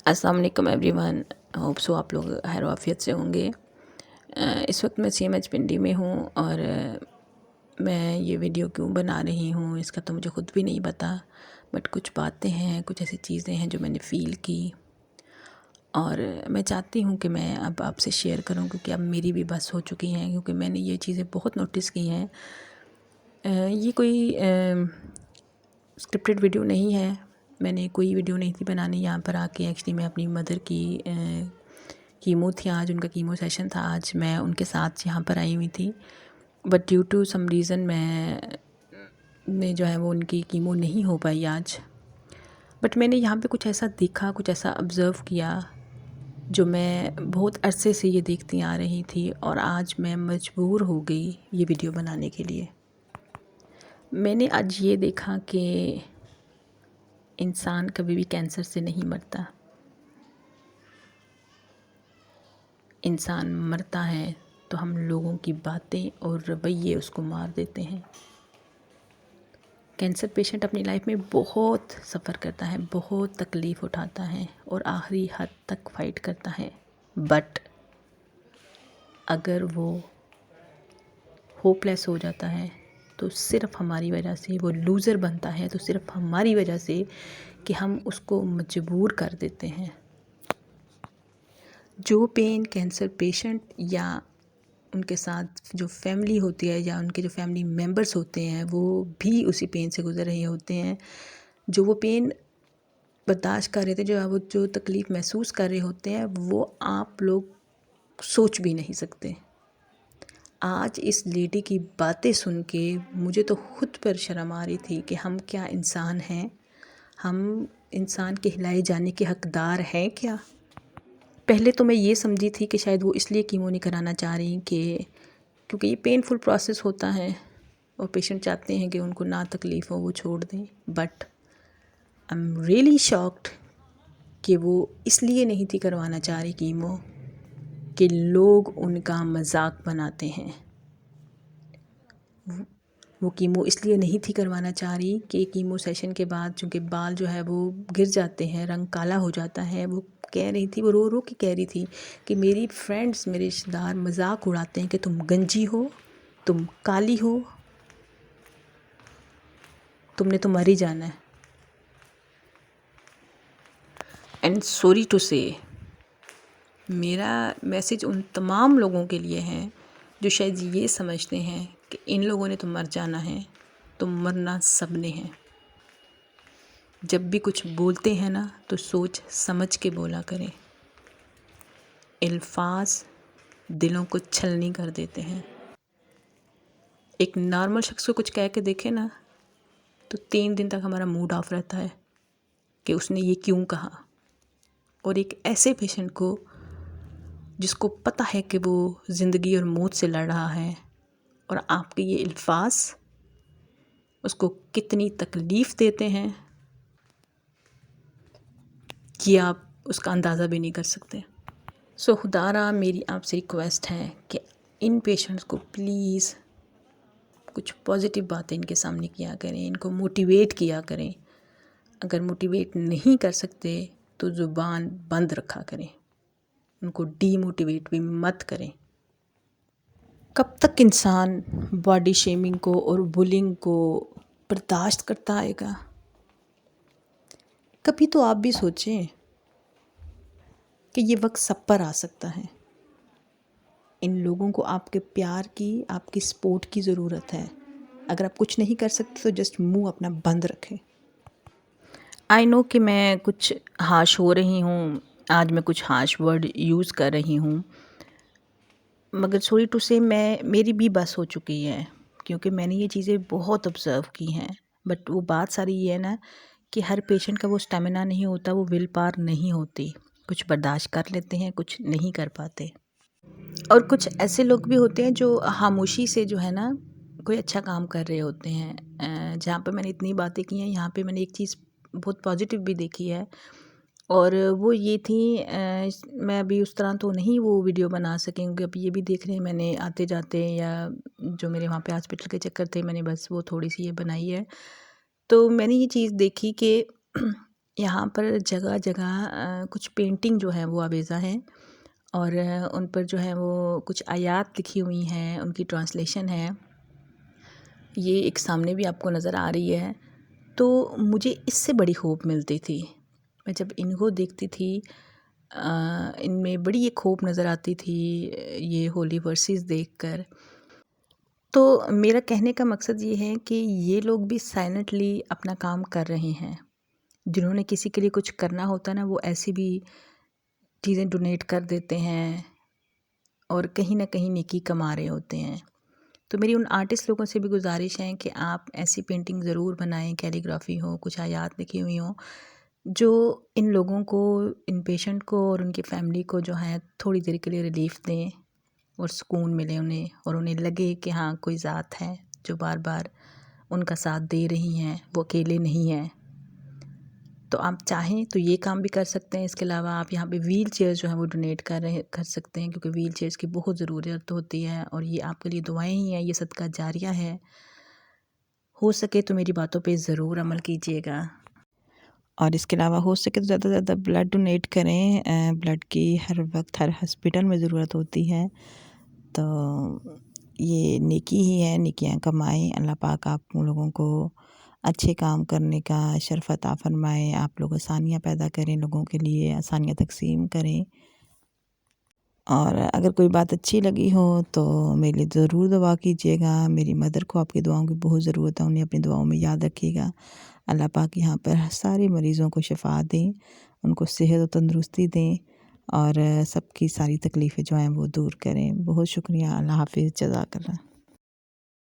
अस्सलाम वालेकुम everyone. Hope so आप लोग खैर आफियत से होंगे। इस वक्त मैं CMH पिंडी में हूँ और मैं ये वीडियो क्यों बना रही हूँ इसका तो मुझे ख़ुद भी नहीं पता, बट कुछ बातें हैं, कुछ ऐसी चीज़ें हैं जो मैंने फ़ील की और मैं चाहती हूँ कि मैं अब आपसे शेयर करूँ, क्योंकि अब मेरी भी बस हो चुकी हैं, क्योंकि मैंने ये चीज़ें बहुत नोटिस की हैं। ये कोई स्क्रिप्टेड वीडियो नहीं है, मैंने कोई वीडियो नहीं थी बनानी यहाँ पर आके। एक्चुअली मैं अपनी मदर की कीमो थी, आज उनका कीमो सेशन था, आज मैं उनके साथ यहाँ पर आई हुई थी, but due to some reason मैं जो है वो उनकी कीमो नहीं हो पाई आज। बट मैंने यहाँ पे कुछ ऐसा देखा, कुछ ऐसा ऑब्ज़र्व किया जो मैं बहुत अरसे से ये देखती आ रही थी और आज मैं मजबूर हो गई ये वीडियो बनाने के लिए। मैंने आज ये देखा कि इंसान कभी भी कैंसर से नहीं मरता। इंसान मरता है तो हम लोगों की बातें और रवैये उसको मार देते हैं। कैंसर पेशेंट अपनी लाइफ में बहुत सफ़र करता है, बहुत तकलीफ़ उठाता है और आखिरी हद तक फ़ाइट करता है, बट अगर वो होपलेस हो जाता है तो सिर्फ़ हमारी वजह से, वो लूज़र बनता है तो सिर्फ़ हमारी वजह से कि हम उसको मजबूर कर देते हैं। जो पेन कैंसर पेशेंट या उनके साथ जो फैमिली होती है या उनके जो फैमिली मेंबर्स होते हैं वो भी उसी पेन से गुज़र रहे होते हैं, जो वो पेन बर्दाश्त कर रहे थे, जो तकलीफ़ महसूस कर रहे होते हैं, वो आप लोग सोच भी नहीं सकते। आज इस लेडी की बातें सुन के मुझे तो ख़ुद पर शर्म आ रही थी कि हम क्या इंसान हैं, हम इंसान के हिलाए जाने के हकदार हैं क्या। पहले तो मैं ये समझी थी कि शायद वो इसलिए कीमो नहीं कराना चाह रही कि क्योंकि ये पेनफुल प्रोसेस होता है और पेशेंट चाहते हैं कि उनको ना तकलीफ़ हो, वो छोड़ दें, but I am really shocked कि वो इसलिए नहीं थी करवाना चाह रही कीमो कि लोग उनका मजाक बनाते हैं। वो कीमो इसलिए नहीं थी करवाना चाह रही कि कीमो सेशन के बाद चूँकि बाल जो है वो गिर जाते हैं, रंग काला हो जाता है। वो कह रही थी, वो रो रो के कह रही थी कि मेरी फ्रेंड्स, मेरे रिश्तेदार मजाक उड़ाते हैं कि तुम गंजी हो, तुम काली हो, तुमने तो मर ही जाना है। एंड सॉरी टू से, मेरा मैसेज उन तमाम लोगों के लिए है जो शायद ये समझते हैं कि इन लोगों ने तो मर जाना है, तो मरना सब ने है। जब भी कुछ बोलते हैं ना तो सोच समझ के बोला करें। अल्फाज दिलों को छलनी कर देते हैं। एक नॉर्मल शख्स को कुछ कह के देखे ना तो 3 दिन तक हमारा मूड ऑफ रहता है कि उसने ये क्यों कहा, और एक ऐसे पेशेंट को जिसको पता है कि वो ज़िंदगी और मौत से लड़ रहा है और आपके ये अल्फाज उसको कितनी तकलीफ़ देते हैं कि आप उसका अंदाज़ा भी नहीं कर सकते। सो खुदारा मेरी आपसे रिक्वेस्ट है कि इन पेशेंट्स को प्लीज़ कुछ पॉजिटिव बातें इनके सामने किया करें, इनको मोटिवेट किया करें। अगर मोटिवेट नहीं कर सकते तो ज़ुबान बंद रखा करें, उनको डीमोटिवेट भी मत करें। कब तक इंसान बॉडी शेमिंग को और बुलिंग को बर्दाश्त करता आएगा? कभी तो आप भी सोचें कि ये वक्त सब पर आ सकता है। इन लोगों को आपके प्यार की, आपकी सपोर्ट की ज़रूरत है। अगर आप कुछ नहीं कर सकते तो जस्ट मुंह अपना बंद रखें। आई नो कि मैं कुछ हाश हो रही हूँ, आज मैं कुछ हाश वर्ड यूज़ कर रही हूँ, मगर सॉरी टू से मेरी भी बस हो चुकी है, क्योंकि मैंने ये चीज़ें बहुत ऑब्ज़र्व की हैं। बट वो बात सारी ये है ना कि हर पेशेंट का वो स्टेमिना नहीं होता, वो विल पावर नहीं होती। कुछ बर्दाश्त कर लेते हैं, कुछ नहीं कर पाते। और कुछ ऐसे लोग भी होते हैं जो खामोशी से जो है ना कोई अच्छा काम कर रहे होते हैं। जहाँ पर मैंने इतनी बातें की हैं, यहाँ पे मैंने एक चीज़ बहुत पॉजिटिव भी देखी है, और वो ये थी, मैं अभी उस तरह तो नहीं वो वीडियो बना सकेंगे। अब ये भी देख रहे हैं मैंने आते जाते, या जो मेरे वहाँ पे हॉस्पिटल के चक्कर थे, मैंने बस वो थोड़ी सी ये बनाई है। तो मैंने ये चीज़ देखी कि यहाँ पर जगह जगह कुछ पेंटिंग जो है वो आवेज़ा है और उन पर जो है वो कुछ आयात लिखी हुई हैं, उनकी ट्रांसलेशन है। ये एक सामने भी आपको नज़र आ रही है। तो मुझे इससे बड़ी होप मिलती थी। मैं जब इनको देखती थी इनमें बड़ी एक होप नज़र आती थी ये होली वर्सेस देखकर। तो मेरा कहने का मकसद ये है कि ये लोग भी साइलेंटली अपना काम कर रहे हैं। जिन्होंने किसी के लिए कुछ करना होता है ना, वो ऐसी भी चीज़ें डोनेट कर देते हैं और कहीं न कहीं नेकी कमा रहे होते हैं। तो मेरी उन आर्टिस्ट लोगों से भी गुज़ारिश है कि आप ऐसी पेंटिंग ज़रूर बनाएँ, कैलीग्राफ़ी हो, कुछ आयात लिखी हुई हों, जो इन लोगों को, इन पेशेंट को और उनकी फ़ैमिली को जो है थोड़ी देर के लिए रिलीफ़ दें और सुकून मिले उन्हें और उन्हें लगे कि हाँ, कोई ज़ात है जो बार-बार उनका साथ दे रही हैं, वो अकेले नहीं हैं। तो आप चाहें तो ये काम भी कर सकते हैं। इसके अलावा आप यहाँ पे व्हील चेयर जो है वो डोनेट कर सकते हैं, क्योंकि व्हील चेयर्स की बहुत ज़रूरत होती है और ये आपके लिए दुआएँ ही हैं, ये सदका जारिया है। हो सके तो मेरी बातों पे ज़रूर अमल कीजिएगा और इसके अलावा हो सके तो ज़्यादा से ज़्यादा ब्लड डोनेट करें। ब्लड की हर वक्त हर हॉस्पिटल में ज़रूरत होती है। तो ये नेकी ही है, नेकियां कमाएं। अल्लाह पाक आप लोगों को अच्छे काम करने का शर्फ अता फरमाए। आप लोग आसानियाँ पैदा करें, लोगों के लिए आसानियाँ तकसीम करें। और अगर कोई बात अच्छी लगी हो तो मेरे लिए ज़रूर दुआ कीजिएगा। मेरी मदर को आपकी दुआओं की बहुत ज़रूरत है, उन्हें अपनी दुआओं में याद रखिएगा। अल्लाह पाक यहाँ पर सारे मरीज़ों को शिफ़ा दें, उनको सेहत और तंदुरुस्ती दें और सबकी सारी तकलीफ़ें जो हैं वो दूर करें। बहुत शुक्रिया। अल्लाह हाफ़िज़। जज़ाकल्लाह।